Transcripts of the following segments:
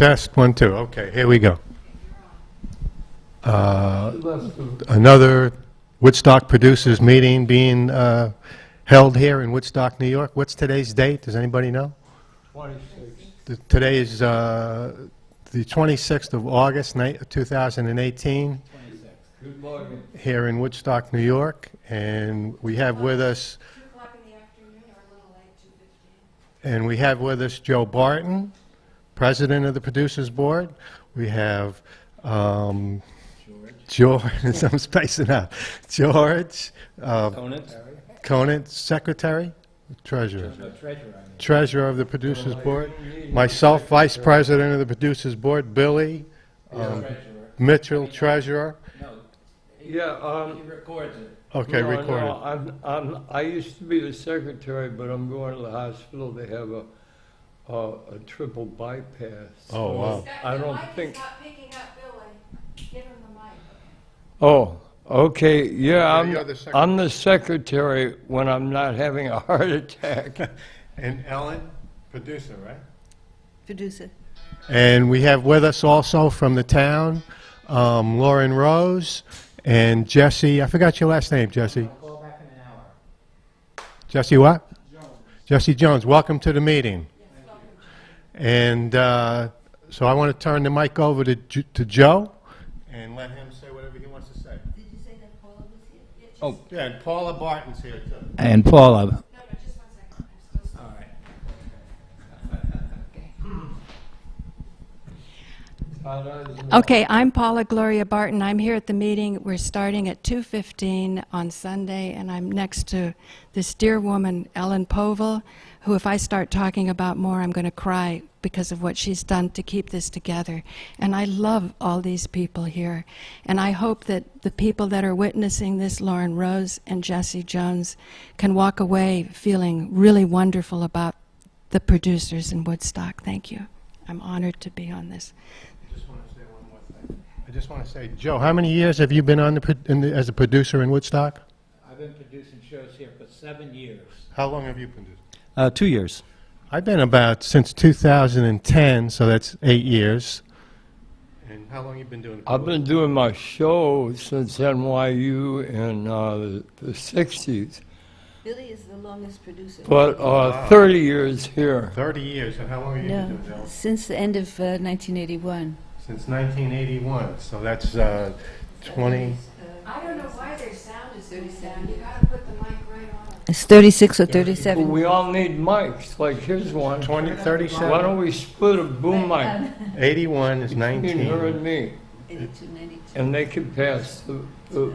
Test, 1, 2. Okay, here we go. Another Woodstock Producers meeting being held here in Woodstock, New York. What's today's date? Does anybody know? 26th. Today is the 26th of August, 2018, Good morning. here in Woodstock, New York. And we have with us 2 o'clock in the afternoon or a little late, 2:15. And we have with us Joe Barton, President of the Producers Board. We have George, I'm spacing out. George Conant, Secretary, Treasurer. Treasurer of the Producers Board. Myself, Vice President of the Producers Board. Billy Mitchell, Treasurer. Yeah, He records it. Okay, recorded. No, I used to be the secretary, but I'm going to the hospital. They have a triple bypass. Oh, wow. I don't The mic think- is not picking up, Billy. Give him the mic. Oh, okay, yeah, you're the secretary. I'm the secretary when I'm not having a heart attack. And Ellen, producer, right? Producer. And we have with us also from the town, Lauren Rose and Jesse. I forgot your last name, Jesse. Call back in an hour. Jesse what? Jones. Jesse Jones. Welcome to the meeting. And so I want to turn the mic over to Joe and let him say whatever he wants to say. Did you say that Paula was here? Oh, yeah, and Paula Barton's here too. And Paula. No, just 1 second. I'm supposed to. All right. Okay, I'm Paula Gloria Barton. I'm here at the meeting. We're starting at 2:15 on Sunday, and I'm next to this dear woman, Ellen Povell, who, if I start talking about more, I'm going to cry because of what she's done to keep this together. And I love all these people here. And I hope that the people that are witnessing this, Lauren Rose and Jesse Jones, can walk away feeling really wonderful about the producers in Woodstock. Thank you. I'm honored to be on this. I just want to say, Joe, how many years have you been on as a producer in Woodstock? I've been producing shows here for 7 years. How long have you produced? 2 years. I've been about since 2010, so that's 8 years. And how long have you been doing it? I've been doing my show since NYU in the 60s, Billy is the longest producer. but 30 years here. 30 years. And how long have you been No, doing it? since the end of 1981. Since 1981. So that's 20. I don't know why their sound is going down. You got to put the mic right on. It's 36 or But 37. we all need mics, like here's one. 20, Why 37. don't we split a boom mic 81 is between her 19. and me, 82, 92. and they can pass the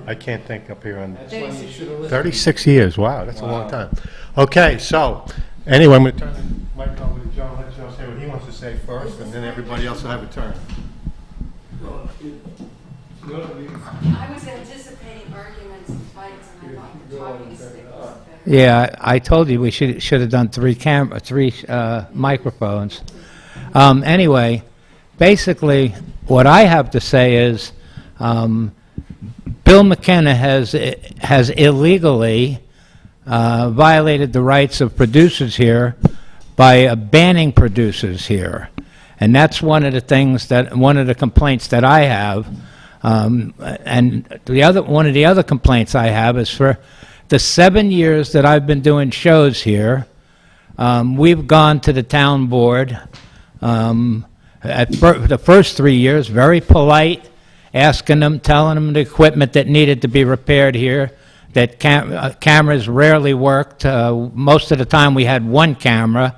I can't think up here on That's why you should have listened. 36 years. Wow, that's a long Wow. time. Okay, so anyway, I'm going to turn the mic over to Joe and let Joe say what he wants to say first, and then everybody else will have a turn. I was anticipating arguments and fights, and I thought the talking stick was better. Yeah, I told you we should have done three microphones. Anyway, basically, what I have to say is, Bill McKenna has illegally violated the rights of producers here by banning producers here, and that's one of the complaints that I have. And one of the other complaints I have is for the 7 years that I've been doing shows here, we've gone to the town board. The first 3 years, very polite, asking them, telling them the equipment that needed to be repaired here, that cameras rarely worked. Most of the time we had one camera,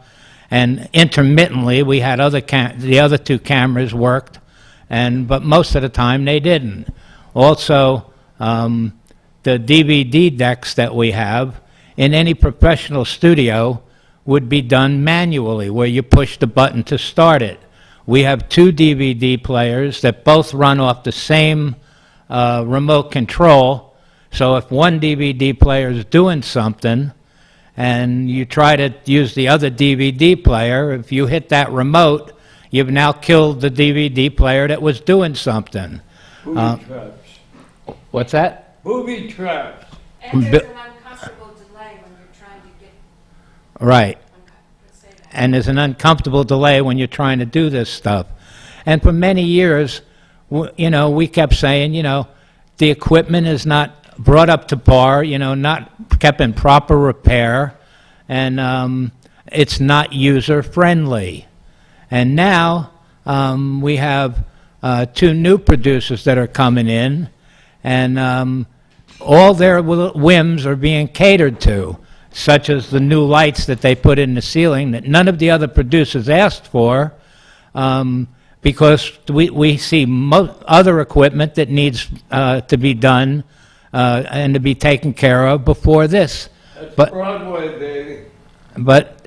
and intermittently we had the other two cameras worked, but most of the time they didn't. Also, the DVD decks that we have in any professional studio would be done manually, where you push the button to start it. We have 2 DVD players that both run off the same remote control, so if one DVD player is doing something and you try to use the other DVD player, if you hit that remote, you've now killed the DVD player that was doing something. booby traps. What's that? Booby traps. And there's an uncomfortable delay when you're trying to get, Right. let's say that. And there's an uncomfortable delay when you're trying to do this stuff. And for many years, you know, we kept saying, you know, the equipment is not brought up to par, you know, not kept in proper repair, and it's not user-friendly. And now we have 2 new producers that are coming in, and all their whims are being catered to, such as the new lights that they put in the ceiling that none of the other producers asked for, because we see other equipment that needs to be done and to be taken care of before this. That's Broadway, baby. But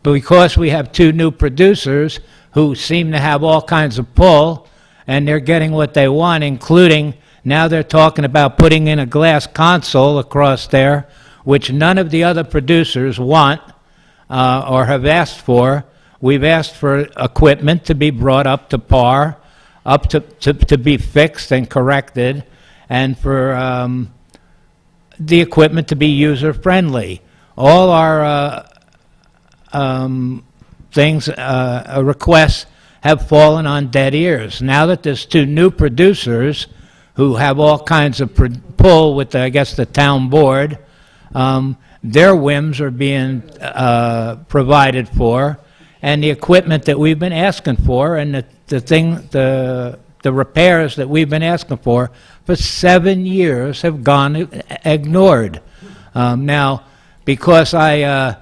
because we have 2 new producers who seem to have all kinds of pull, and they're getting what they want, including now they're talking about putting in a glass console across there, which none of the other producers want or have asked for. We've asked for equipment to be brought up to par, up to be fixed and corrected, and for the equipment to be user-friendly. All our requests have fallen on dead ears. Now that there's 2 new producers who have all kinds of pull with, I guess, the town board, their whims are being provided for, and the equipment that we've been asking for, and the repairs that we've been asking for 7 years have gone ignored. Now, because I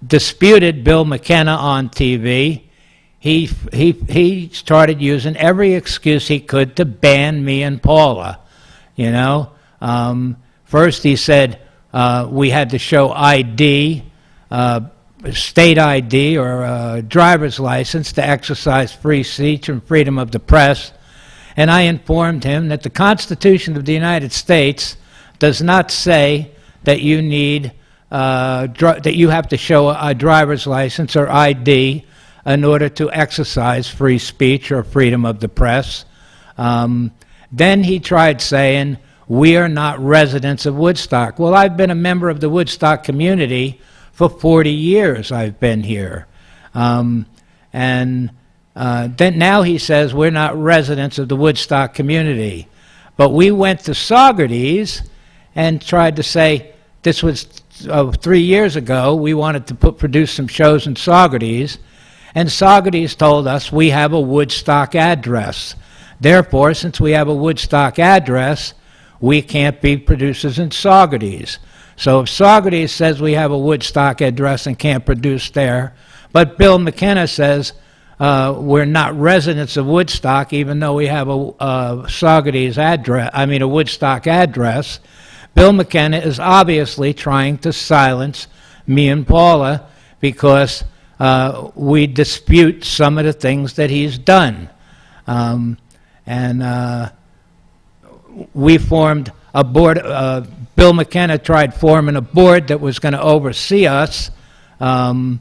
disputed Bill McKenna on TV, he started using every excuse he could to ban me and Paula. You know, first he said we had to show ID, state ID or driver's license to exercise free speech and freedom of the press. And I informed him that the Constitution of the United States does not say that you need that you have to show a driver's license or ID in order to exercise free speech or freedom of the press. Then he tried saying, we are not residents of Woodstock. Well, I've been a member of the Woodstock community for 40 years. I've been here. Then now he says we're not residents of the Woodstock community. But we went to Saugerties and tried to say, this was 3 years ago, we wanted to produce some shows in Saugerties, and Saugerties told us we have a Woodstock address. Therefore, since we have a Woodstock address, we can't be producers in Saugerties. So if Saugerties says we have a Woodstock address and can't produce there, but Bill McKenna says we're not residents of Woodstock, even though we have a Saugerties address, a Woodstock address, Bill McKenna is obviously trying to silence me and Paula because we dispute some of the things that he's done. We formed a board. Bill McKenna tried forming a board that was going to oversee us, and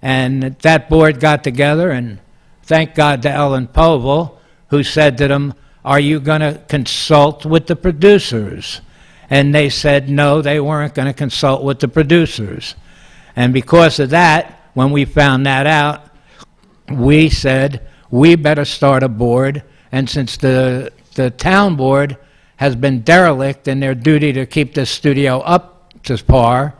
that board got together, and thank God to Ellen Povell, who said to them, are you going to consult with the producers? And they said no, they weren't going to consult with the producers. And because of that, when we found that out, we said we better start a board. And since the town board has been derelict in their duty to keep this studio up to par,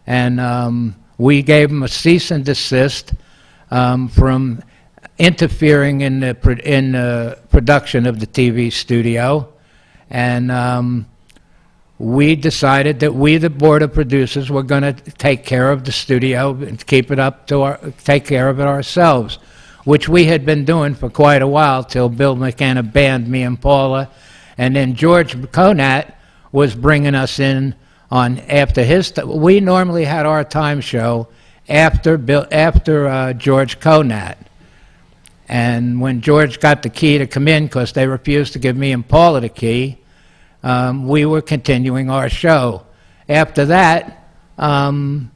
and we gave them a cease and desist from interfering in the production of the TV studio, and we decided that we, the board of producers, were going to take care of the studio and keep it up to take care of it ourselves, which we had been doing for quite a while till Bill McKenna banned me and Paula, and then George Conat was bringing us in on after his. We normally had our time show after George Conat, and when George got the key to come in, because they refused to give me and Paula the key, we were continuing our show. After that, Bill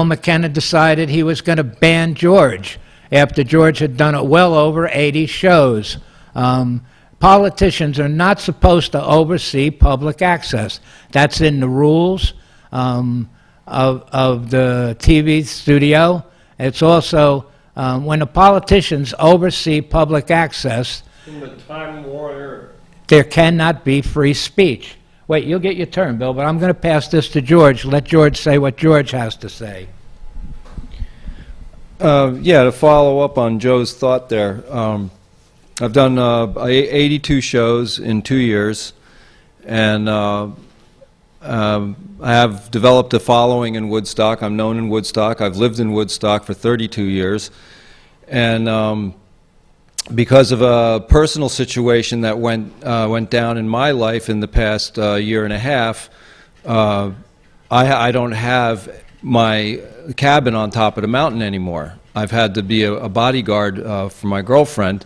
McKenna decided he was going to ban George after George had done well over 80 shows. Politicians are not supposed to oversee public access. That's in the rules of the TV studio. It's also, when the politicians oversee public access, In the Time Warner, there cannot be free speech. Wait, you'll get your turn, Bill, but I'm going to pass this to George. Let George say what George has to say. Yeah, to follow up on Joe's thought there, I've done 82 shows in 2 years, and I have developed a following in Woodstock. I'm known in Woodstock. I've lived in Woodstock for 32 years, and because of a personal situation that went down in my life in the past year and a half, I don't have my cabin on top of the mountain anymore. I've had to be a bodyguard for my girlfriend,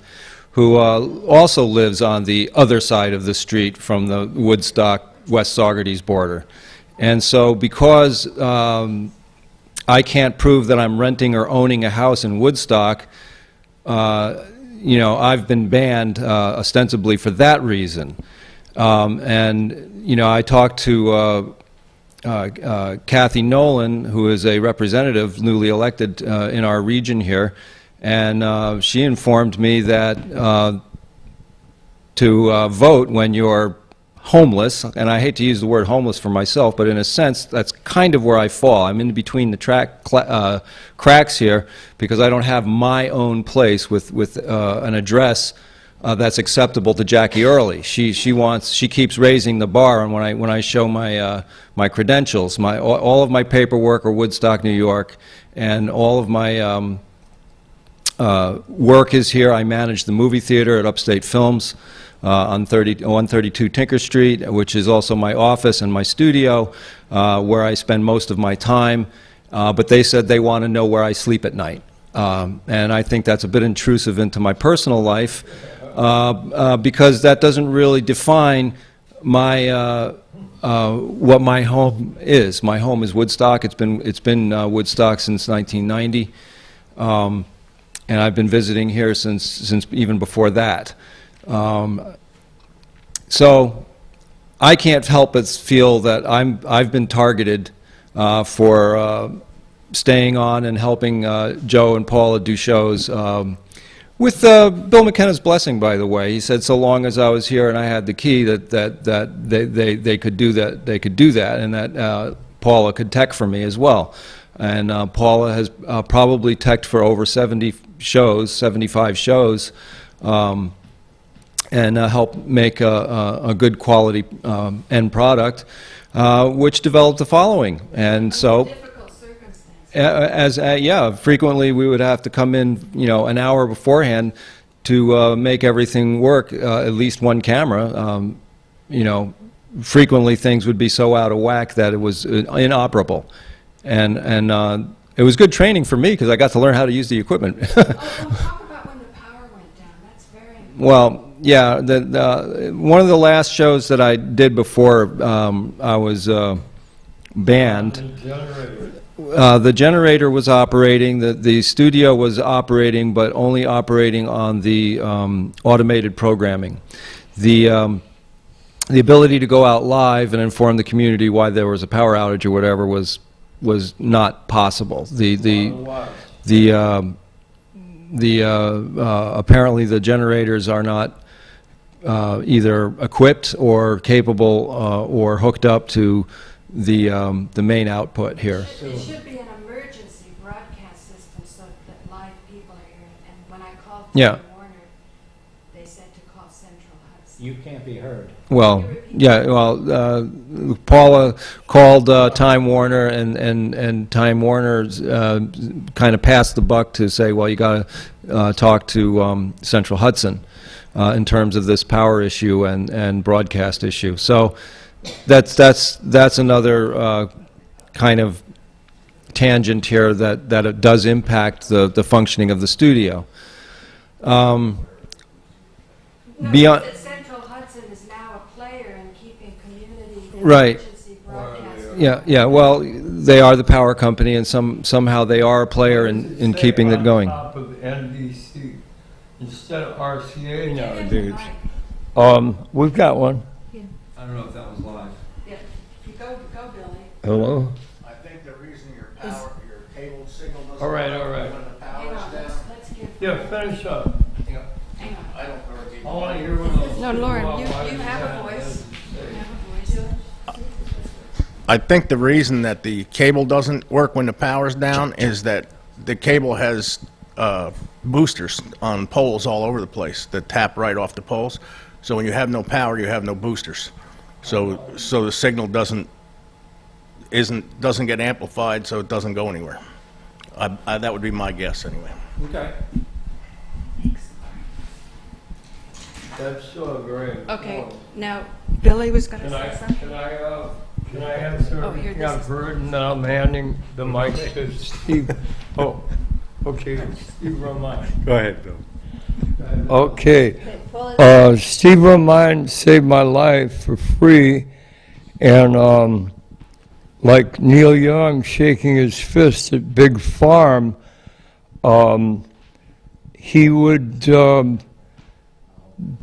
who also lives on the other side of the street from the Woodstock-West Saugerties border. And so because I can't prove that I'm renting or owning a house in Woodstock, you know, I've been banned ostensibly for that reason. And, you know, I talked to Kathy Nolan, who is a representative newly elected in our region here, and she informed me that to vote when you're homeless, and I hate to use the word homeless for myself, but in a sense, that's kind of where I fall. I'm in between the cracks here because I don't have my own place with an address that's acceptable to Jackie Early. She keeps raising the bar, and when I show my my credentials, all of my paperwork are Woodstock, New York, and all of my work is here. I manage the movie theater at Upstate Films on 132 Tinker Street, which is also my office and my studio, where I spend most of my time. But they said they want to know where I sleep at night. And I think that's a bit intrusive into my personal life, because that doesn't really define my what my home is. My home is Woodstock. It's been Woodstock since 1990, and I've been visiting here since even before that. So I can't help but feel that I've been targeted for staying on and helping Joe and Paula do shows. With Bill McKenna's blessing, by the way. He said so long as I was here and I had the key that they could do that, and that Paula could tech for me as well. And Paula has probably teched for over 75 shows, and helped make a good quality end product, which developed the following. And so, frequently we would have to come in, you know, an hour beforehand to make everything work. At least one camera. You know, frequently things would be so out of whack that it was inoperable, and it was good training for me because I got to learn how to use the equipment. Talk about when the power went down. That's very important. Well, yeah, one of the last shows that I did before I was banned, the generator was operating, the studio was operating, but only operating on the automated programming. The ability to go out live and inform the community why there was a power outage or whatever was not possible. Apparently the generators are not either equipped or capable or hooked up to the main output here. It should be an emergency broadcast system so that live people are hearing. And when I called Yeah. Warner, they said to call Central Hudson. You can't be heard. Well, yeah, well, Paula called Time Warner, and Time Warner kind of passed the buck to say, well, you got to talk to Central Hudson in terms of this power issue and broadcast issue. So that's another kind of tangent here that it does impact the functioning of the studio. Beyond. Central Hudson is now a player in keeping community Right. emergency broadcast. Yeah. Well, they are the power company, and somehow they are a player in keeping it going. On top of NBC instead of RCA Give him the nowadays. mic. We've got one. I don't know if that was live. Yeah. Go, Billy. Hello? I think the reason your cable signal doesn't All right, work all right. when the power's down. Yeah, finish up. I don't work. I want to hear what. No, Lauren, you have a voice. I think the reason that the cable doesn't work when the power's down is that the cable has boosters on poles all over the place that tap right off the poles. So when you have no power, you have no boosters. So the signal doesn't get amplified, so it doesn't go anywhere. That would be my guess anyway. Okay. That's very important. Okay, now, Billy was going to Can I, say something? can I answer Oh, here, everything this I've is- heard, and then I'm handing the mic to Steve. Oh, okay, Steve Romine. Go ahead, Bill. Okay, Paul, Steve Romine saved my life for free, and like Neil Young shaking his fist at Big Farm, he would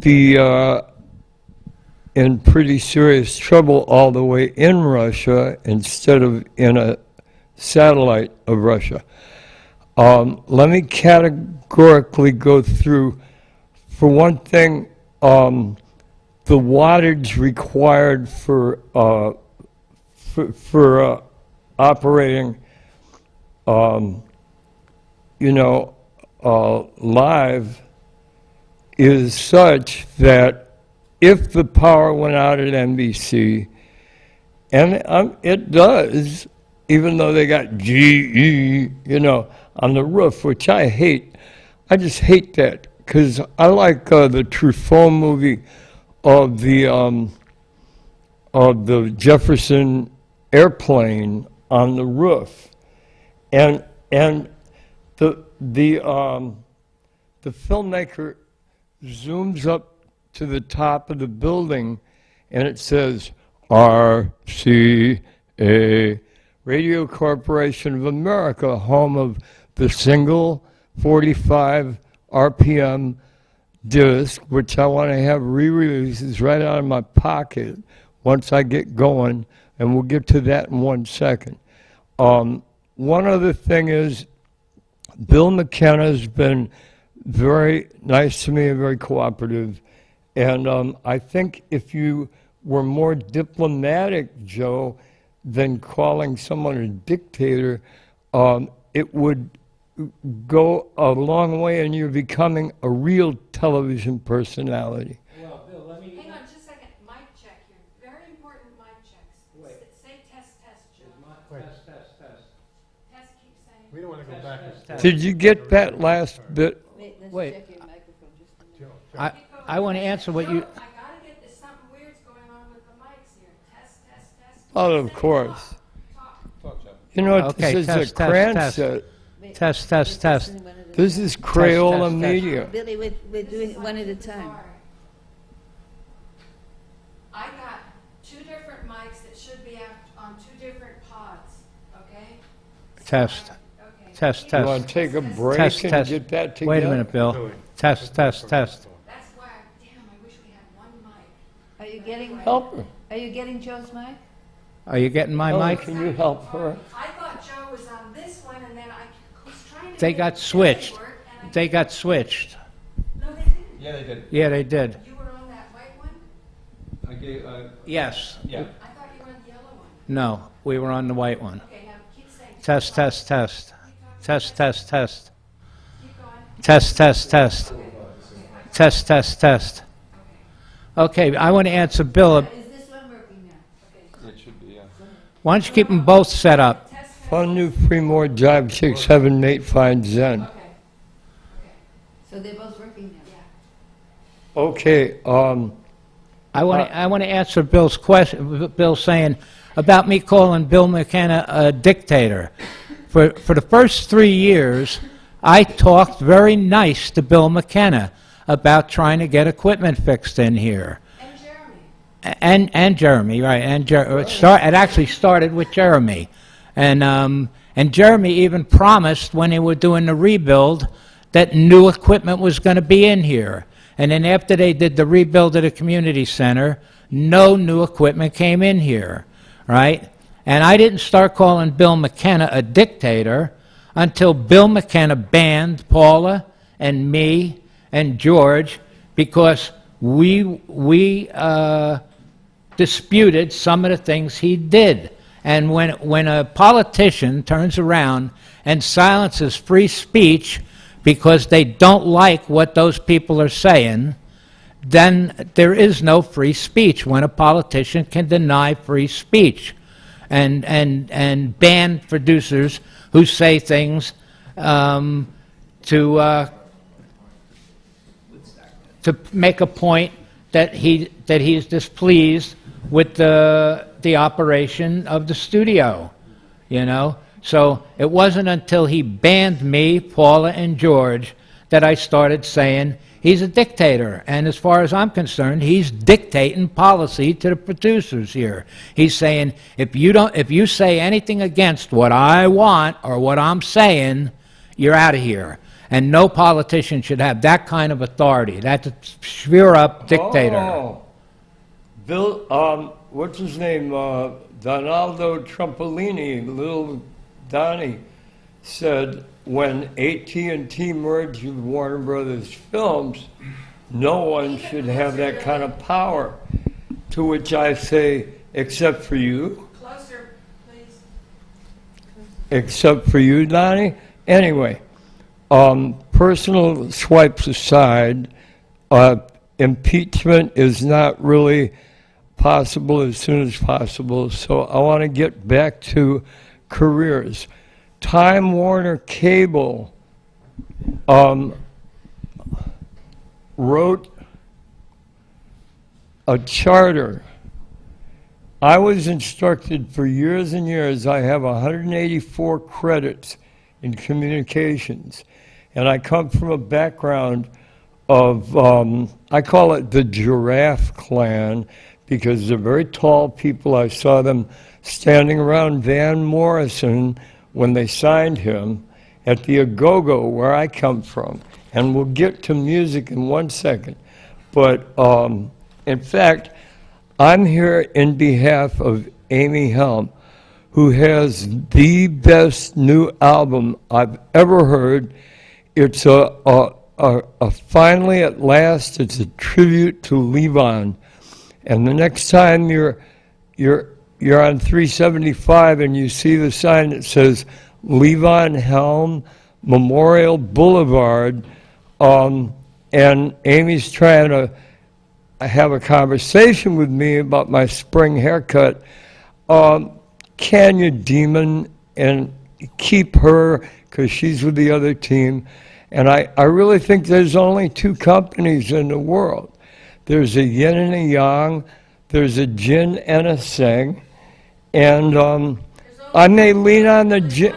be in pretty serious trouble all the way in Russia instead of in a satellite of Russia. Let me categorically go through. For one thing, the wattage required for operating, live is such that if the power went out at NBC, and it does, even though they got GE, on the roof, which I hate. I just hate that because I like the Truffaut movie of the Jefferson airplane on the roof, and the filmmaker zooms up to the top of the building, and it says RCA, Radio Corporation of America, home of the single 45 RPM disc, which I want to have re-releases right out of my pocket once I get going, and we'll get to that in 1 second. One other thing is, Bill McKenna has been very nice to me and very cooperative, and I think if you were more diplomatic, Joe, than calling someone a dictator, it would go a long way, and you're becoming a real television personality. Well, Bill, let me... Hang on just a second, mic check here, very important mic checks. Wait. Say test, Joe. Test. Test, keep saying. We don't want to go back. Did you get that last bit? Let's check your microphone just a minute. I want to answer what you... I gotta get this, something weird's going on with the mics here. Test. Oh, of course. Talk. You know, Okay, this is test, a Cransett. test. Wait, Test. this is one of the- This is Crayola test. Media. Billy, we're doing it one at a time. Sorry. I got two different mics that should be on two different pods, okay? Test. Okay. Test. You want to take a break Test. and get that together? Wait a minute, Bill. Test. That's why, damn, I wish we had one mic. Are you getting, Help her. are you getting Joe's mic? Are you getting my Oh, mic? can you help her? I thought Joe was on this one, and then I was trying to. They make got it switched. work, and They got switched. No, they didn't. Yeah, they did. Yeah, they did. You were on that white one? I gave, Yes. yeah. I thought you were on the yellow one. No, we were on the white one. Okay, now keep saying. Test. Test. Keep going. Test. Okay, I want to answer Bill. Is this one working now? It should be, yeah. Why don't you keep them both set up? Fun new Fremore Jive 6, 7, 8, Fine Zen. Okay. So they're both working now? Okay, I want to answer Bill's question. Bill saying about me calling Bill McKenna a dictator. For the first 3 years, I talked very nice to Bill McKenna about trying to get equipment fixed in here. And Jeremy. And Jeremy, right? It actually started with Jeremy, and Jeremy even promised when they were doing the rebuild that new equipment was going to be in here. And then after they did the rebuild of the community center, no new equipment came in here, right? And I didn't start calling Bill McKenna a dictator until Bill McKenna banned Paula and me and George because we disputed some of the things he did. And when a politician turns around and silences free speech because they don't like what those people are saying, then there is no free speech when a politician can deny free speech and ban producers who say things to make a point that he's displeased with the operation of the studio, you know. So it wasn't until he banned me, Paula, and George that I started saying he's a dictator. And as far as I'm concerned, he's dictating policy to the producers here. He's saying, if you say anything against what I want or what I'm saying, you're out of here. And no politician should have that kind of authority. That's a sure-up dictator. Oh. Bill, what's his name? Donaldo Trumpolini, little Donnie, said when AT&T merged with Warner Brothers Films, no one should have that kind of power. To which I say, except for you. Closer, please. Except for you, Donnie. Anyway, personal swipes aside, impeachment is not really possible as soon as possible. So I want to get back to careers. Time Warner Cable wrote a charter. I was instructed for years and years. I have 184 credits in communications, and I come from a background of, I call it the Giraffe Clan, because they're very tall people. I saw them standing around Van Morrison when they signed him at the Agogo, where I come from. And we'll get to music in 1 second. But in fact, I'm here in behalf of Amy Helm, who has the best new album I've ever heard. It's a finally at last, it's a tribute to Levon. And the next time you're on 375 and you see the sign that says Levon Helm Memorial Boulevard, and Amy's trying to have a conversation with me about my spring haircut, can you, demon, and keep her, because she's with the other team. And I really think there's only two companies in the world. There's a yin and a yang, there's a jin and a seng, and I may lean on the jin.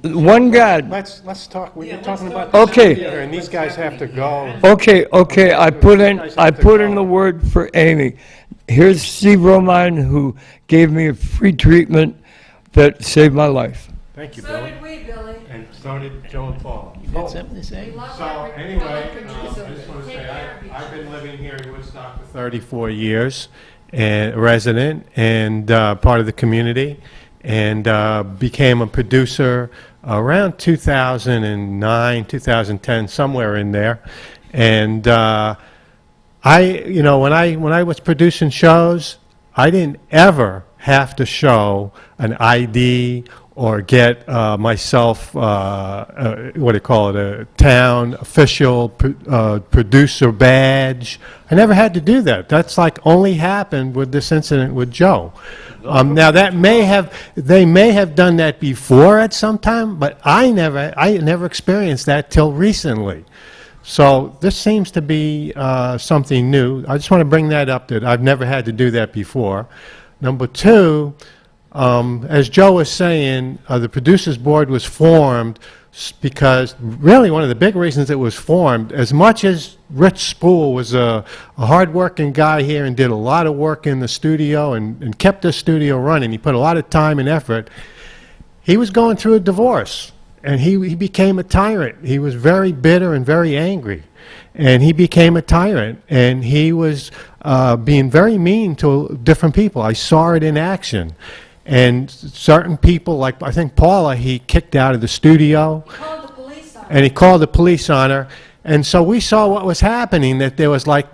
One God. Let's talk. We're talking about Okay. here, and these guys have to go. Okay. I put in the word for Amy. Here's Steve Romine, who gave me a free treatment that saved my life. Thank you, So Billy. did we, Billy. And so did Joe and Paula. Got something to say? So anyway, I just want to say, I've been living here in Woodstock for 34 years, and a resident and part of the community, and became a producer around 2009, 2010, somewhere in there. And when I was producing shows, I didn't ever have to show an ID or get myself, what do you call it, a town official producer badge. I never had to do that. That's like only happened with this incident with Joe. Now they may have done that before at some time, but I never experienced that till recently. So this seems to be something new. I just want to bring that up, that I've never had to do that before. Number two, as Joe was saying, the Producers Board was formed because really one of the big reasons it was formed, as much as Rich Spool was a hard-working guy here and did a lot of work in the studio and kept the studio running, he put a lot of time and effort, he was going through a divorce, and he became a tyrant. He was very bitter and very angry, and he became a tyrant, and he was being very mean to different people. I saw it in action. And certain people, like I think Paula, he kicked out of the studio. Called the police on And he called the police on her. And so we saw what was happening, that there was like,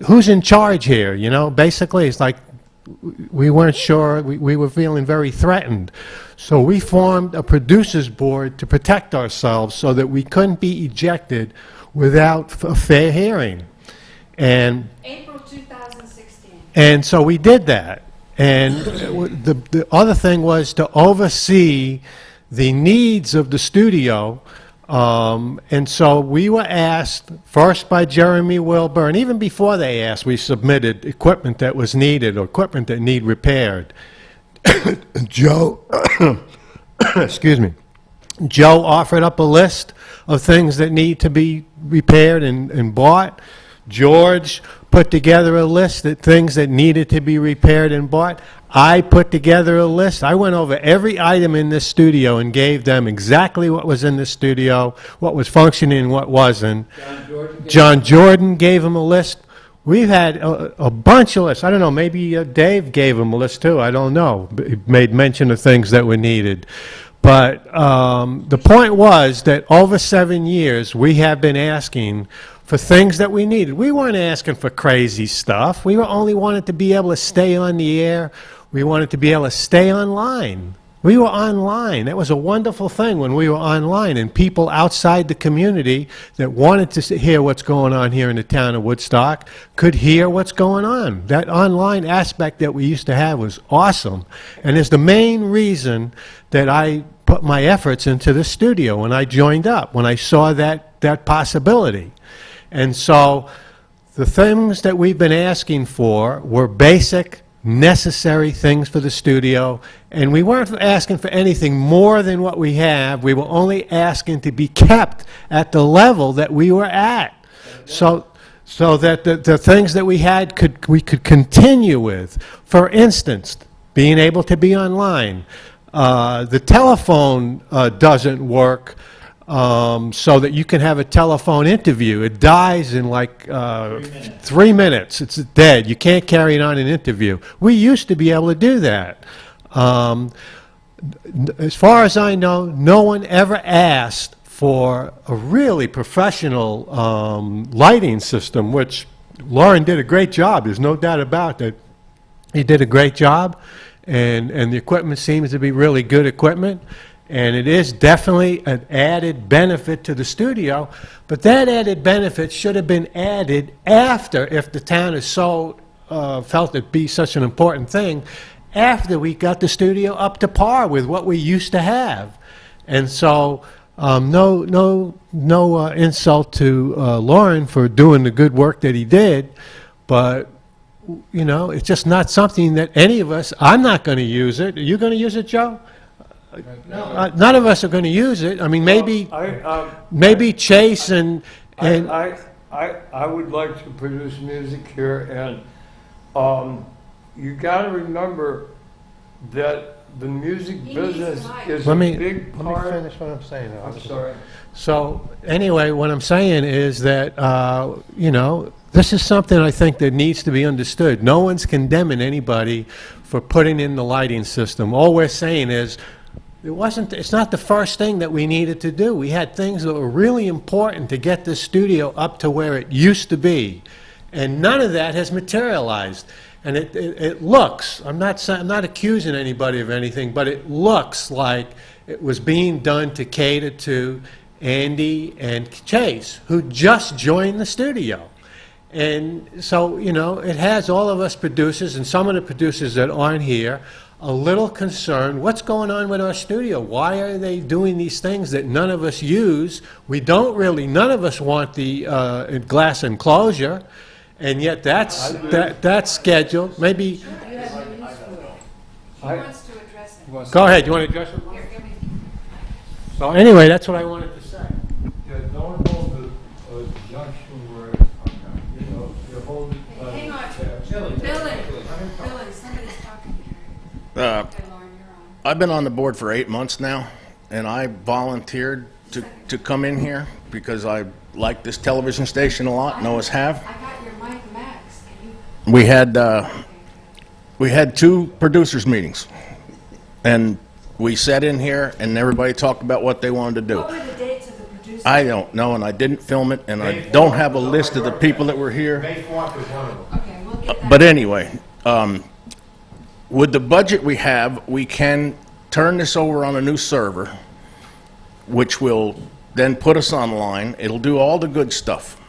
who's in charge here, you know? Basically, it's like we weren't sure, we were feeling very threatened. So we formed a producers board to protect ourselves so that we couldn't be ejected without a fair hearing. And April 2016. and so we did that. And the other thing was to oversee the needs of the studio. And so we were asked, first by Jeremy Wilbur, and even before they asked, we submitted equipment that was needed or equipment that need repaired. Joe, excuse me, Joe offered up a list of things that need to be repaired and bought. George put together a list of things that needed to be repaired and bought. I put together a list. I went over every item in this studio and gave them exactly what was in the studio, what was functioning and what wasn't. John Jordan gave them a list. We've had a bunch of lists. I don't know, maybe Dave gave them a list too. I don't know. He made mention of things that were needed. But the point was that over 7 years, we have been asking for things that we needed. We weren't asking for crazy stuff. We were only wanted to be able to stay on the air. We wanted to be able to stay online. We were online. That was a wonderful thing when we were online, and people outside the community that wanted to hear what's going on here in the town of Woodstock could hear what's going on. That online aspect that we used to have was awesome, and is the main reason that I put my efforts into the studio when I joined up, when I saw that possibility. And so the things that we've been asking for were basic, necessary things for the studio, and we weren't asking for anything more than what we have. We were only asking to be kept at the level that we were at, so that the things that we had we could continue with. For instance, being able to be online. The telephone doesn't work. So that you can have a telephone interview. It dies in like 3 minutes. It's dead. You can't carry it on an interview. We used to be able to do that. As far as I know, no one ever asked for a really professional lighting system, which Lauren did a great job. There's no doubt about that. He did a great job, and the equipment seems to be really good equipment. And it is definitely an added benefit to the studio, but that added benefit should have been added after, if the town is so felt it be such an important thing, after we got the studio up to par with what we used to have. And so no insult to Lauren for doing the good work that he did, but you know, it's just not something that any of us, I'm not going to use it. Are you going to use it, Joe? None of us are going to use it. I mean, maybe Chase and I would like to produce music here, and you got to remember that the music business is a big part. Let me finish what I'm saying. I'm sorry. So anyway, what I'm saying is that, you know, this is something I think that needs to be understood. No one's condemning anybody for putting in the lighting system. All we're saying is, it's not the first thing that we needed to do. We had things that were really important to get this studio up to where it used to be, and none of that has materialized. And it looks, I'm not accusing anybody of anything, but it looks like it was being done to cater to Andy and Chase, who just joined the studio. And so, you know, it has all of us producers, and some of the producers that aren't here, a little concerned. What's going on with our studio? Why are they doing these things that none of us use? We don't really, none of us want the glass enclosure, and yet that's scheduled. Maybe. He wants to address it. Go ahead. You want to address it? Here, give me. So anyway, that's what I wanted to say. Yeah, don't hold the junction where, you know, you hold it. Hang on. Billy, somebody's talking here. Okay, Lauren, you're on. I've been on the board for 8 months now, and I volunteered to come in here because I like this television station a lot, and always have. I got your mic, Max. Can you? We had 2 producers meetings, And we sat in here and everybody talked about what they wanted to do. What were the dates of the producers? I don't know, and I didn't film it, and I don't have a list of the people that were here. May 4th is one of them. Okay, we'll get that. But anyway, with the budget we have, we can turn this over on a new server, which will then put us online. It'll do all the good stuff.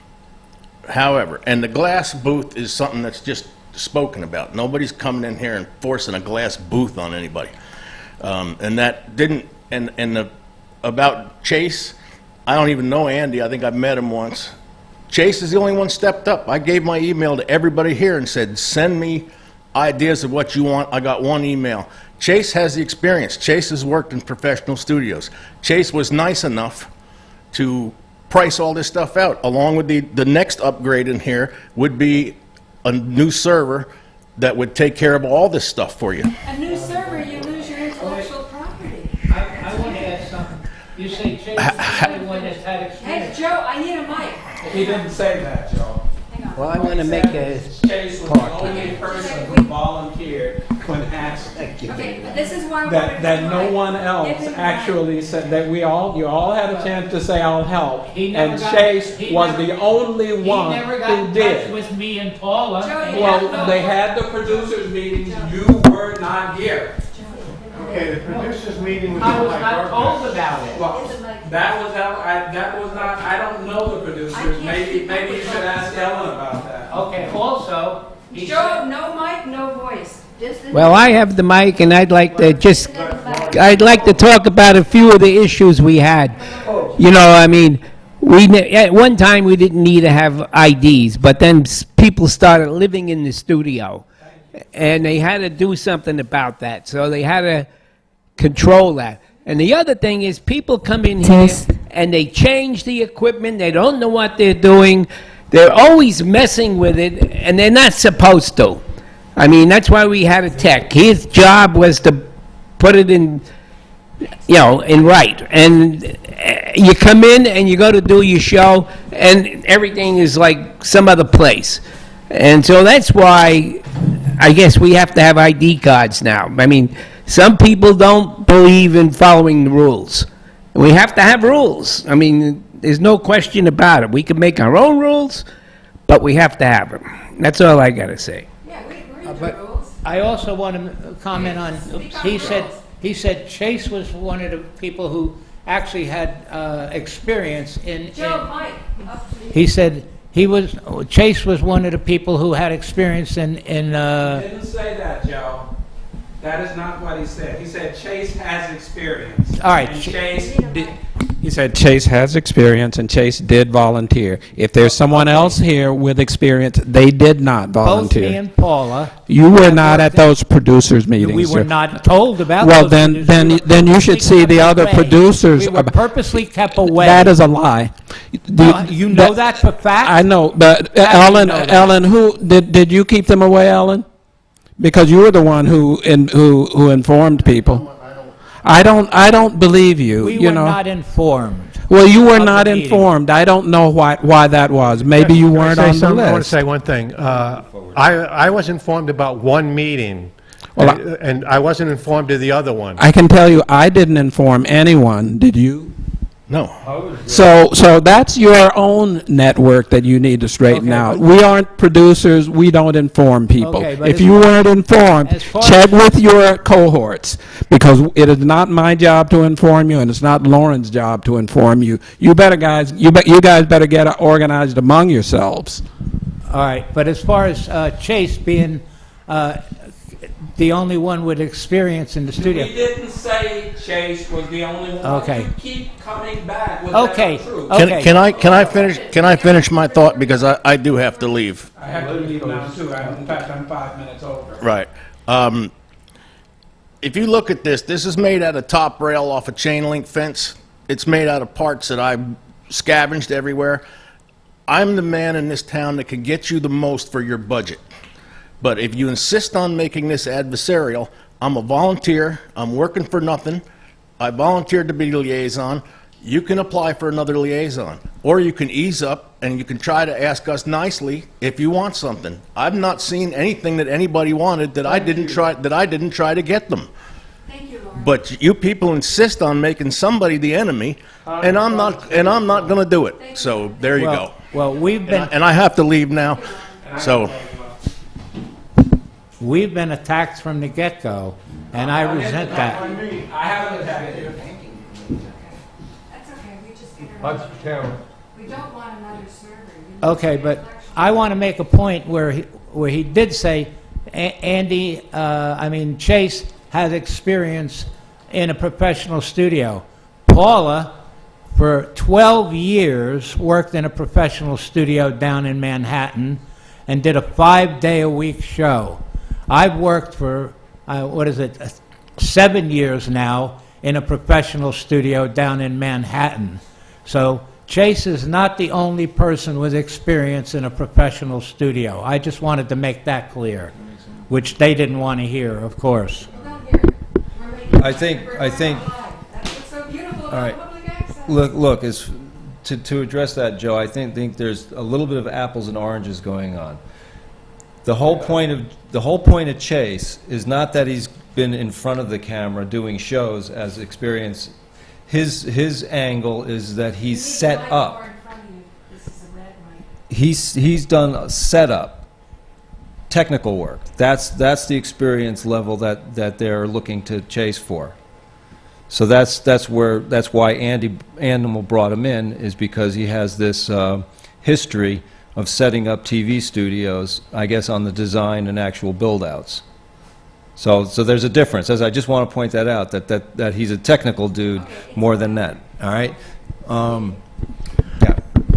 However, and the glass booth is something that's just spoken about. Nobody's coming in here and forcing a glass booth on anybody. And that didn't, about Chase, I don't even know Andy. I think I've met him once. Chase is the only one stepped up. I gave my email to everybody here and said, send me ideas of what you want. I got one email. Chase has the experience. Chase has worked in professional studios. Chase was nice enough to price all this stuff out. Along with the next upgrade in here would be a new server that would take care of all this stuff for you. A new server, you lose your intellectual property. I want to ask something. You say Chase is the only one that's had Hey, experience. Joe, I need a mic. He didn't say that, Joe. Hang on. Well, I want to make a Chase was the only person who volunteered when asked Okay, this is why I wanted that, to that no mic. one Give else him the mic. actually said that you all had a chance to say I'll help. He never And got- Chase he was never- the only He one never got who in touch did. with me and Paula. Joe, and- you Well, they had the producers meetings, you were not here. Okay, the producers meeting was I in was my not told about it. Well, that was not, I don't know the producers, maybe you should ask Ellen about that. Okay, also, he Joe, said, no mic, no voice. Just the Well, I have the mic, and I'd like to talk about a few of the issues we had. You know, I mean, at one time, we didn't need to have IDs, but then people started living in the studio, and they had to do something about that, so they had to control that. And the other thing is, people come in here, and they change the equipment, they don't know what they're doing, they're always messing with it, and they're not supposed to. I mean, that's why we had a tech. His job was to put it in, in right. And you come in and you go to do your show, and everything is like some other place. And so that's why I guess we have to have ID cards now. I mean, some people don't believe in following the rules. We have to have rules. I mean, there's no question about it. We can make our own rules, but we have to have them. That's all I got to say. Yeah, we read the but rules. I also want to comment on, he said Chase was one of the people who actually had experience in. Joe, mic, up please. He said Chase was one of the people who had experience in. Didn't say that, Joe. That is not what he said. He said Chase has experience. All right. And he said Chase has experience and Chase did volunteer. If there's someone else here with experience, they did not Both volunteer. me and Paula. You were not at those producers meetings. We were sir. not told about Well, those then- producers. then- We were then you should purposely see the kept other away. producers We were ab- purposely kept away. That is a lie. You know that for fact? I know, but How do you Ellen, know that? Ellen, who did you keep them away, Ellen? Because you were the one who informed people. I don't believe you. We you were know. not informed. Well, you were of the not meeting. informed. I don't know why that was. Maybe you Can I weren't say on the something? I want to list. say one thing. I was informed about one meeting, Well, and I wasn't informed of the other one. I can tell you, I didn't inform anyone. Did you? No. So that's your own network that you need to straighten Okay, out. but- We aren't producers, we don't inform people. Okay, but If as- you weren't informed, as far check as- with your cohorts, because it is not my job to inform you, and it's not Lauren's job to inform you. You guys better get organized among yourselves. All right, but as far as Chase being the only one with experience in the studio. didn't say Chase was the only one. Okay. You keep coming back with Okay. that truth. Okay. Can I finish my thought, because I do have to leave. I have to leave now too. In fact, I'm 5 minutes over. Right. If you look at this is made out of top rail off a chain link fence. It's made out of parts that I scavenged everywhere. I'm the man in this town that can get you the most for your budget. But if you insist on making this adversarial, I'm a volunteer, I'm working for nothing, I volunteered to be liaison, you can apply for another liaison. Or you can ease up and you can try to ask us nicely if you want something. I've not seen anything that anybody wanted that I didn't try to get them. Thank you, Lord. But you people insist on making somebody the enemy, and I'm not going to do it. So there you go. Well, we've been... And I have to leave now, so... We've been attacked from the get-go, and I resent that. I haven't attacked you. That's okay, we just get That's terrible. We don't want another server. Okay, but I want to make a point where he did say, Chase has experience in a professional studio. Paula, for 12 years, worked in a professional studio down in Manhattan and did a 5-day-a-week show. I've worked for, 7 years now in a professional studio down in Manhattan. So Chase is not the only person with experience in a professional studio. I just wanted to make that clear, which they didn't want to hear, of course. I think, That's what's so beautiful all right. about public access. look, to address that, Joe, I think there's a little bit of apples and oranges going on. The whole point of Chase is not that he's been in front of the camera doing shows as experience. His angle is that he's set up. He's done setup, technical work. That's the experience level that they're looking to Chase for. So that's why Animal brought him in, is because he has this history of setting up TV studios, I guess, on the design and actual build-outs. So there's a difference. As I just want to point that out, that he's a technical dude more than that. All right.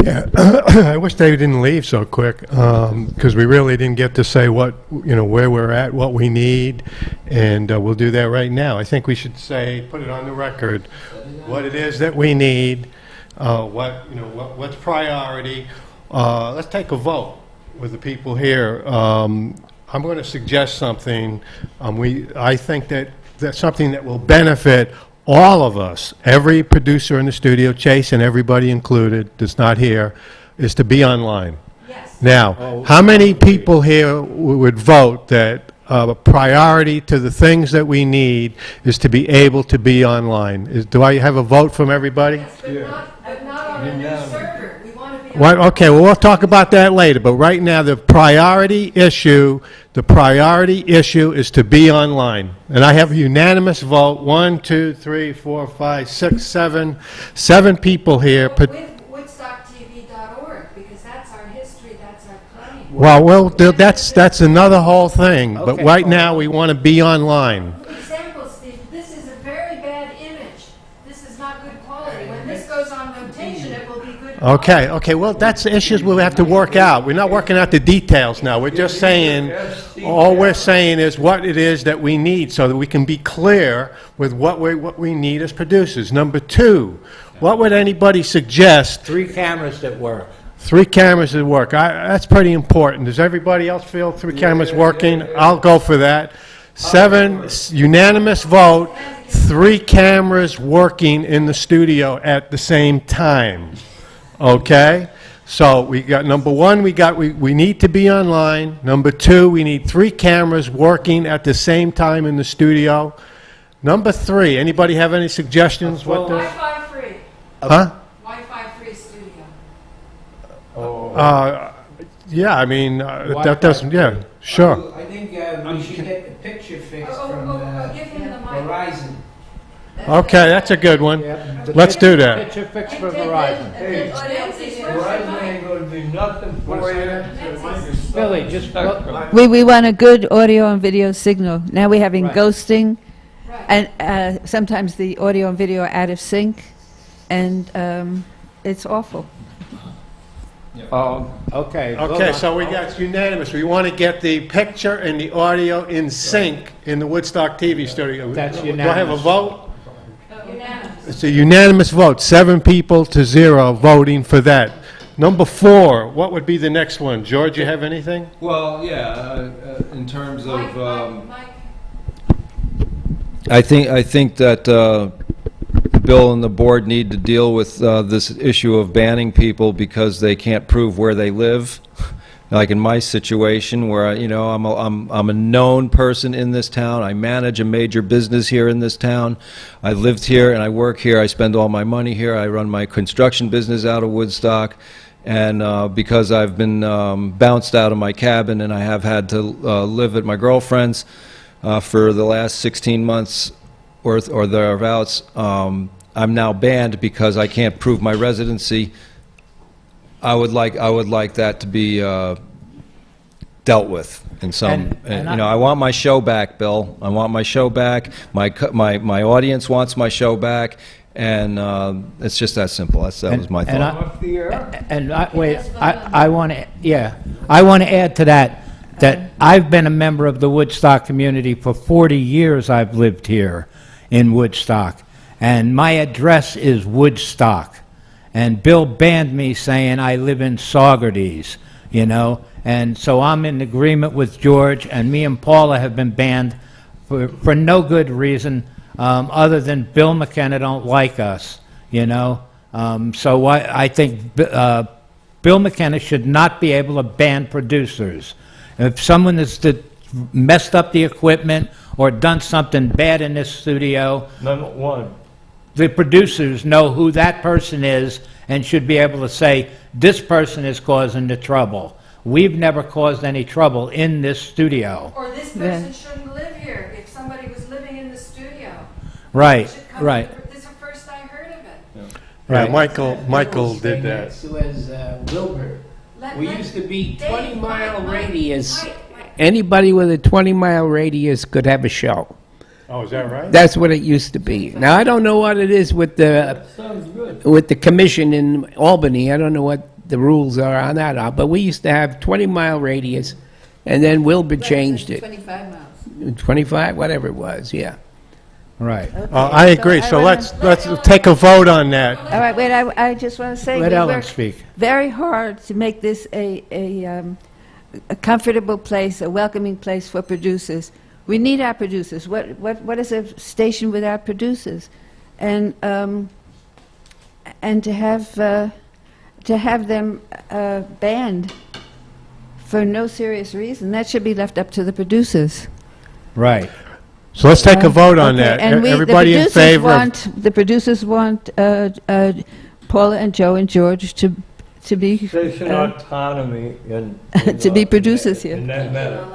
Yeah, I wish they didn't leave so quick, because we really didn't get to say where we're at, what we need, and we'll do that right now. I think we should put it on the record, what it is that we need, what's priority. Let's take a vote with the people here. I'm going to suggest something. I think that's something that will benefit all of us, every producer in the studio, Chase and everybody included that's not here, is to be online. Yes. Now, how many people here would vote that priority to the things that we need is to be able to be online? Do I have a vote from everybody? Yes, but not on a new server. We want to be Okay, well, we'll talk about that later, but right now, the priority issue is to be online. And I have a unanimous vote, 1, 2, 3, 4, 5, 6, 7 people here. with WoodstockTV.org, because that's our history, that's our claim. Well, that's another whole thing, but Okay. right now, we want to be online. Example, Steve, this is a very bad image. This is not good quality. When this goes on rotation, it will be good quality. Okay, well, that's issues we'll have to work out. We're not working out the details now. We're just saying, all we're saying is what it is that we need so that we can be clear with what we need as producers. Number 2, what would anybody suggest? 3 cameras that work. 3 cameras that work. That's pretty important. Does everybody else feel 3 cameras working? I'll go for that. 7, unanimous vote, 3 cameras working in the studio at the same time. Okay? So we got number 1, we need to be online. Number 2, we need 3 cameras working at the same time in the studio. Number 3, anybody have any suggestions? Wi-Fi free. Huh? Wi-Fi free studio. Yeah, I mean, that doesn't, yeah, sure. I think we should get the picture fixed Give him the mic. Verizon. Okay, that's a good one. Let's do that. Picture fix for Verizon. Verizon ain't gonna do nothing for you. Billy, just We want a good audio and video signal. Now we're having Right. ghosting, Right. and sometimes the audio and video are out of sync, and it's awful. okay. Okay, so we got unanimous. We want to get the picture and the audio in sync in the Woodstock TV studio. That's Do I have a unanimous. vote? Unanimous. It's a unanimous vote, 7 people to 0 voting for that. Number 4, what would be the next one? George, you have anything? Well, yeah, in terms of, Mike. I think that Bill and the board need to deal with this issue of banning people because they can't prove where they live. like in my situation where, I'm a known person in this town. I manage a major business here in this town. I lived here and I work here. I spend all my money here. I run my construction business out of Woodstock. And because I've been bounced out of my cabin and I have had to live at my girlfriend's for the last 16 months or thereabouts, I'm now banned because I can't prove my residency. I would like that to be dealt with in some. I want my show back, Bill. I want my show back. My audience wants my show back, and it's just that simple. That was my thought. I want to add to that I've been a member of the Woodstock community for 40 years. I've lived here in Woodstock, and my address is Woodstock. And Bill banned me saying I live in Saugerties, and so I'm in agreement with George, and me and Paula have been banned for no good reason other than Bill McKenna don't like us, So I think Bill McKenna should not be able to ban producers. If someone has messed up the equipment or done something bad in this studio, Number one. the producers know who that person is and should be able to say, this person is causing the trouble. We've never caused any trouble in this studio. Or this person shouldn't live here if somebody was living in the studio. Right, They should come right. to This is the first I heard of it. Yeah, Michael did that. So as Wilbur, we used to be Dave, 20-mile Mike, radius. Mike. Anybody with a 20-mile radius could have a show. Oh, is that right? That's what it used to be. Now, I don't know what it is with the commission in Albany. I don't know what the rules are on that, but we used to have 20-mile radius, and then Wilbur changed it. 25 miles. 25, whatever it was, yeah. Right. I agree, so let's take a vote on that. All right, wait, I just want to say. Let we Ellen worked speak. very hard to make this a comfortable place, a welcoming place for producers. We need our producers. What is a station without producers? And to have them banned for no serious reason, that should be left up to the producers. Right. So let's take a vote on Okay, that. and Everybody in favor the producers want Paula and Joe and George to be Station autonomy and to be producers here. in that matter.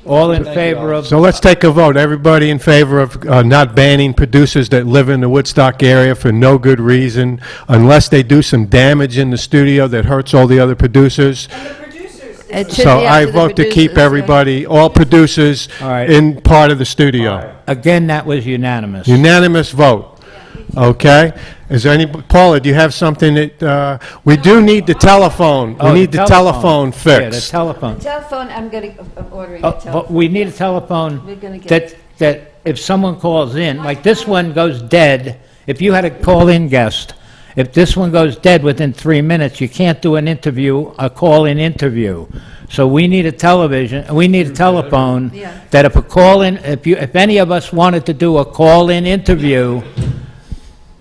All in favor of... So let's take a vote. Everybody in favor of not banning producers that live in the Woodstock area for no good reason, unless they do some damage in the studio that hurts all the other producers. And the producers. It should So be up I to the vote to keep producers, right? everybody, all producers, All right. in part of the studio. Again, that was unanimous. Unanimous vote. Okay? Is there any, Paula, do you have something that, we do need the telephone. Oh, We need the telephone Yeah, the fixed. telephone. Telephone, I'm ordering Oh, a but telephone. we need a telephone We're gonna get that if someone calls in, like this one goes dead, if you had a call-in guest, if this one goes dead within 3 minutes, you can't do an interview, a call-in interview. So we need a telephone, Yeah. that if a call-in, if any of us wanted to do a call-in interview,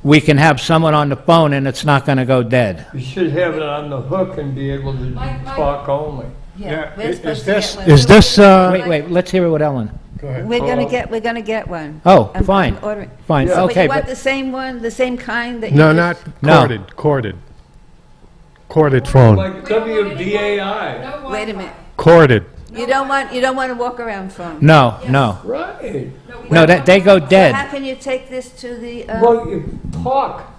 we can have someone on the phone and it's not going to go dead. You should have it on the hook and be able to talk only. Yeah, we're Is supposed to this, get one. is this, Wait, let's hear it with Ellen. We're gonna get one. Oh, I'm fine. ordering. Fine, So, okay, but you want but, the same one, the same kind that you no, just- not corded phone, Like WDAI. No Wi-Fi. Wait a minute. corded. You don't want a walk-around phone. no, no. Right. No, they go So how dead. can you take this to the, Well, you talk.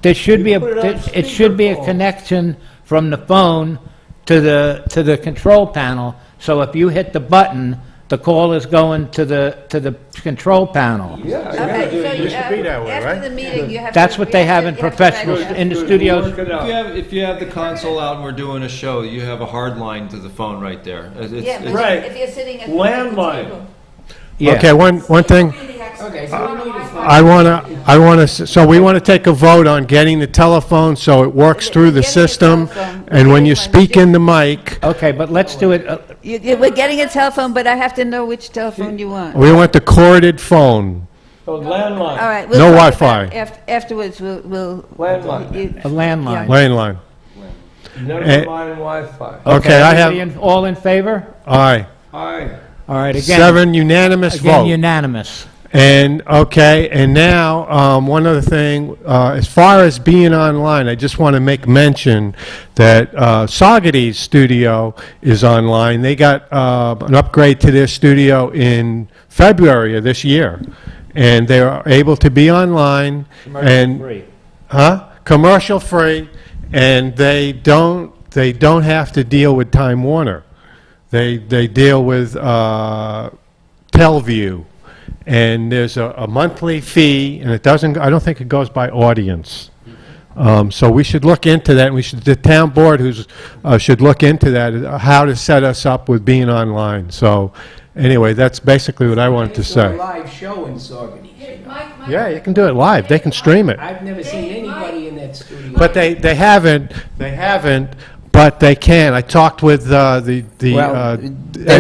There should be You put it on it should be a speakerphone. connection from the phone to the control panel, so if you hit the button, the call is going to the control panel. Yeah. okay, so used to be that way, right? after the meeting, you have to. That's what they have in you to write professional, it up. in the studios. Work it out. If you have the console out and we're doing a show, you have a hard line to the phone right there. Yeah, but Right. if you're sitting at the Landline. table. Yeah. Okay, one thing, Okay, so we need a phone. I wanna, so we wanna take a vote on getting the telephone so it works through the Getting a system, telephone. and when you speak in the mic, Okay, but let's do it, We're getting a telephone, but I have to know which telephone you want. we want the corded phone. So landline. All right. No we'll talk Wi-Fi. about Afterwards, we'll. Landline. you- a landline. Landline. Never Eh, mind Wi-Fi. Okay, I have, everybody all in favor? aye. Aye. All right, again. 7 unanimous Again, vote. unanimous. And, okay, and now, one other thing, as far as being online, I just want to make mention that Saugerty's studio is online. They got an upgrade to their studio in February of this year, and they are able to be online. And Free. commercial-free, and they don't have to deal with Time Warner. They deal with Telview. And there's a monthly fee, and I don't think it goes by audience. So we should look into that, and the town board should look into that, how to set us up with being online. So, anyway, that's basically what I wanted to It's a say. live show in Saugerties, you know. Yeah, you can do it live, they can stream it. I've never seen anybody in that studio. But they haven't, but they can. I talked with Well, they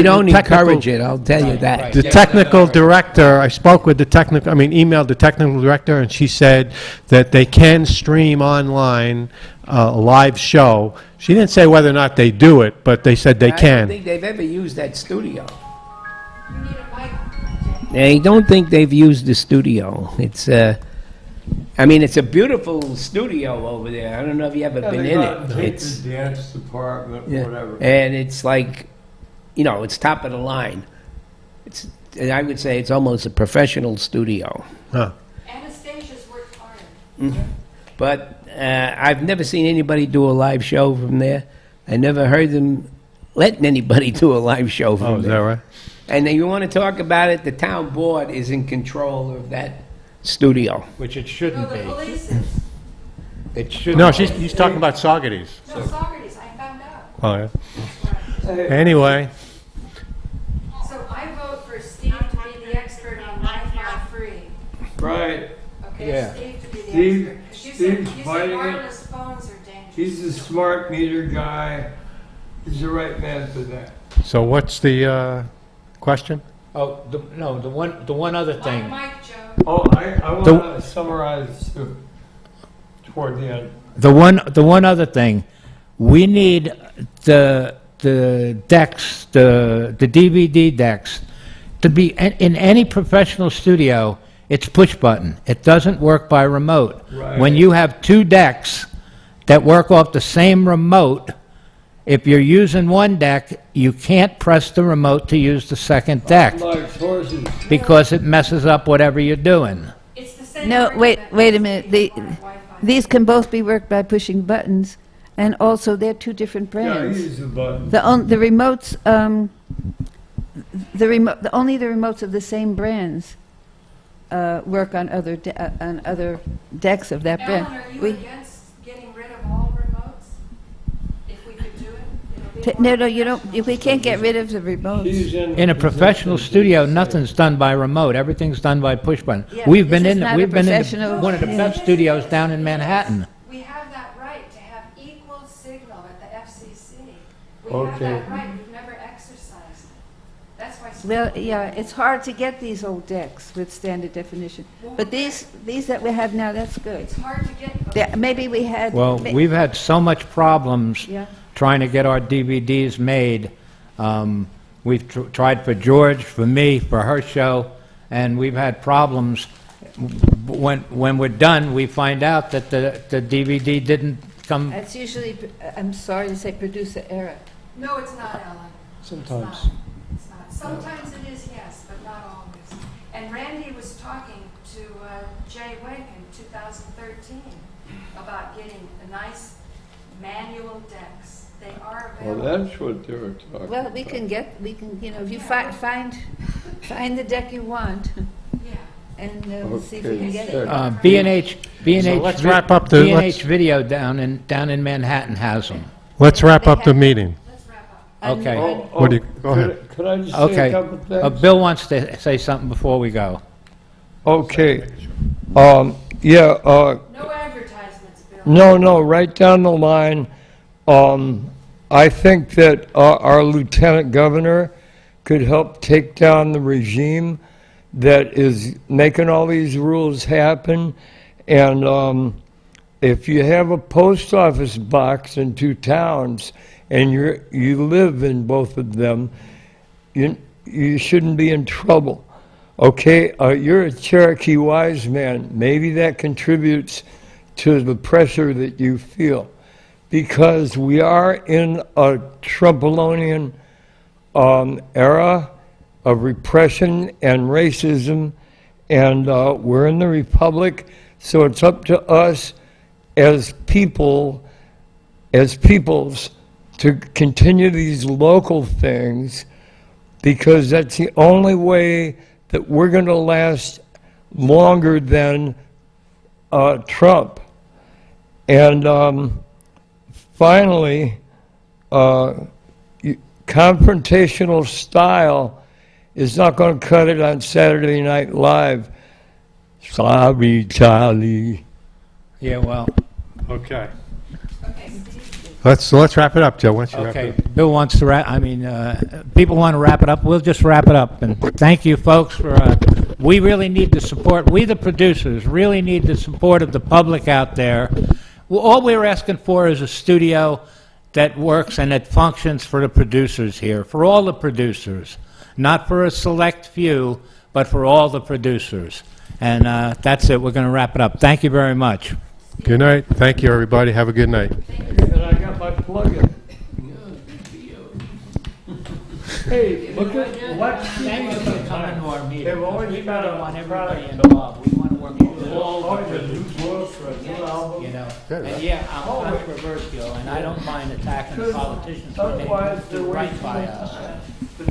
don't technical- encourage it, I'll tell you that. The technical director, I spoke with emailed the technical director, and she said that they can stream online a live show. She didn't say whether or not they do it, but they said they I don't can. think they've ever used that studio. I don't think they've used the studio. It's it's a beautiful studio over there. I don't know if you ever been in it. It's the dance department, whatever. and it's like, it's top of the line. I would say it's almost a professional studio. Huh. Anastasia's worked hard. But I've never seen anybody do a live show from there. I never heard them letting anybody do a live show from Oh, is that there. right? And then you want to talk about it, the town board is in control of that studio. Which it shouldn't be. Police is. It shouldn't. No, he's talking about Saugerties. No, Saugerties, I found out. Oh, yeah. Anyway, So I vote for Steve to be the expert on Wi-Fi free. Right. Okay, Yeah. Steve to be the Steve- expert. 'Cause you Steve's said fighting it. wireless phones are dangerous. He's a smart meter guy. He's the right man for that. so what's the question? Oh, the one other thing. Mike, Joe. Oh, I want to summarize toward the end. The one other thing, we need the decks, the DVD decks, to be in any professional studio. It's push button. It doesn't work by remote. Right. When you have two decks that work off the same remote, if you're using one deck, you can't press the remote to use the second deck Like horses. because it messes up whatever you're doing. It's the same. No, argument wait a that minute. we use on Wi-Fi. These can both be worked by pushing buttons, and also they're two different Yeah, brands. use the button. The remotes, only the remotes of the same brands work on other decks of that brand. Alan, are you We- against getting rid of all remotes? If we could do it? It'll be No, more no, you don't, professional. we can't get rid of the remotes. He's In a professional studio, nothing's done by remote. Everything's done by push button. Yeah, We've this been is in, not a we've been in professional- one of the Yeah. best studios down in Manhattan. We have that right to have equal signal at the FCC. We Okay. have that right, we've never exercised it. That's why. Well, yeah, it's hard to get these old decks with standard definition, but these that we have now, that's good. It's hard to get. Maybe we had. Well, we've had so much problems Yeah. trying to get our DVDs made. We've tried for George, for me, for her show, and we've had problems. When we're done, we find out that the DVD didn't come. That's usually, I'm sorry to say, producer error. No, it's not, Ellen. Sometimes. It's not. Sometimes it is, yes, but not always. And Randy was talking to Jay Wake in 2013 about getting a nice manual decks. They are Well, available. that's what they were talking Well, about. we can, if you find the deck you want, Yeah. and we'll see if we can Okay, get sure. it. B&H, So let's wrap up the- B&H Video down in Manhattan has them. Let's wrap up the meeting. Let's wrap up. And- Okay. What do you- go ahead. Could I just say Okay. a couple things? Bill wants to say something before we go. Okay. No advertisements, Bill. No, right down the line. I think that our lieutenant governor could help take down the regime that is making all these rules happen. And if you have a post office box in two towns and you live in both of them, you shouldn't be in trouble. Okay, you're a Cherokee wise man. Maybe that contributes to the pressure that you feel, because we are in a Trumpolonian era of repression and racism, and we're in the Republic, so it's up to us as peoples to continue these local things, because that's the only way that we're going to last longer than Trump. And finally, confrontational style is not going to cut it on Saturday Night Live. Sorry, Charlie. Yeah, well, Okay. Let's wrap it up, Joe. Why don't you wrap okay, it up? Bill wants to wrap, people want to wrap it up, we'll just wrap it up. And thank you, folks, for, we really need the support, we the producers really need the support of the public out there. Well, all we're asking for is a studio that works and that functions for the producers here, for all the producers, not for a select few, but for all the producers. And that's it, we're going to wrap it up. Thank you very much. Good night. Thank you, everybody. Have a good night. And I got my plug-in. Hey, look at what. Thank you for coming to our meeting. They've always We got really a want everybody product. involved. We want to work with Well, all always the a new book or a new album. you know. Good, And right? yeah, I'm controversial, and I don't mind attacking the politicians when they Otherwise, do they're right wasting by their us. time.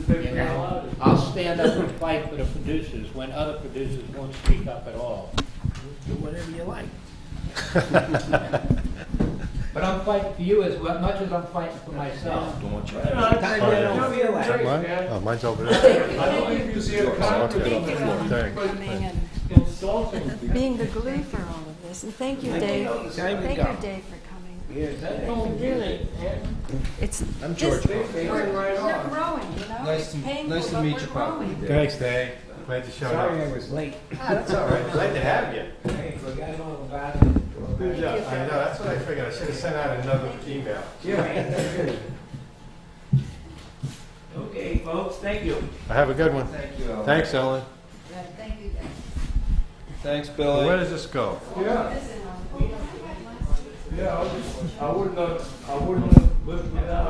You know, I'll stand up and fight for the producers when other producers won't speak up at all. Do whatever you like. But I'm fighting for you as much as I'm fighting for myself. Mine? Oh, mine's over there. I don't think you see a Thanks. Coming and insulting. being the glue for all of this. And thank you, Dave. Thank you, Dave, for coming. Really, it's. I'm George. We're growing, you know? Nice It's painful, to but meet we're you, Pop. growing. Thanks, Dave. Glad you showed up. was late. That's all right. Glad to have you. Hey, forgot all about it. Good job. I know, that's what I figured. I should have sent out another email. Okay, folks, thank you. Have a good one. Thank you, Ellen. Thanks, Ellen. Thank you, Dave. Thanks, Where Billy. does this go? Yeah, I wouldn't have lived without